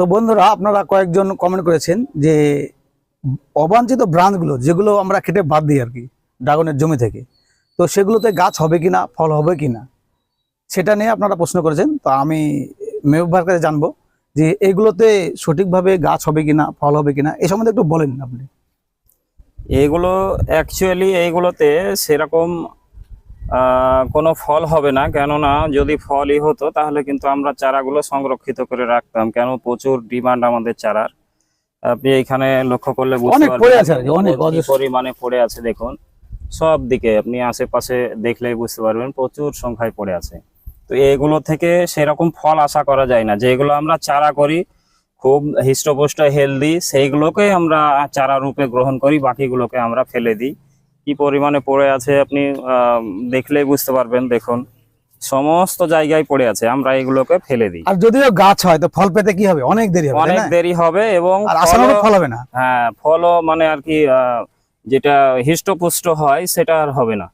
তো বন্ধুরা, আপনারা কয়েকজন কমেন্ট করেছেন যে অবাঞ্ছিত ব্রাঞ্চগুলো যেগুলো আমরা কেটে বাদ দিই আর কি ড্রাগনের জমি থেকে, তো সেগুলোতে গাছ হবে কিনা, ফল হবে কিনা, সেটা নিয়ে আপনারা প্রশ্ন করেছেন। তো আমি মেহবুব ভাইয়ের কাছে জানবো যে এগুলোতে সঠিকভাবে গাছ হবে কিনা, ফল হবে কিনা, এই সম্বন্ধে একটু বলেন আপনি। এইগুলো অ্যাকচুয়ালি এইগুলোতে সেরকম কোনো ফল হবে না, কেননা যদি ফলই হতো তাহলে কিন্তু আমরা চারাগুলো সংরক্ষিত করে রাখতাম। কেন, প্রচুর ডিমান্ড আমাদের চারার। আপনি এখানে লক্ষ্য করলে বুঝতে অনেক পড়ে আছে আর কি, পারবেন অনেক কি পরিমাণে পড়ে আছে। দেখুন, সব দিকে আপনি আশেপাশে দেখলেই বুঝতে পারবেন প্রচুর সংখ্যায় পড়ে আছে। তো এগুলো থেকে সেরকম ফল আশা করা যায় না। যেগুলো আমরা চারা করি খুব হৃষ্টপুষ্ট হেলদি, সেইগুলোকে আমরা চারা রূপে গ্রহণ করি, বাকিগুলোকে আমরা ফেলে দিই। কি পরিমাণে পড়ে আছে আপনি দেখলেই বুঝতে পারবেন। দেখুন, সমস্ত জায়গায় পড়ে আছে, আমরা এগুলোকে ফেলে দিই। আর যদিও গাছ হয় তো ফল পেতে কি হবে, অনেক দেরি হবে, তাই অনেক না? দেরি হবে এবং আর আশানুরূপ ফল হবে না। হ্যাঁ, ফলও মানে আর কি যেটা হৃষ্টপুষ্ট হয় সেটা আর হবে না।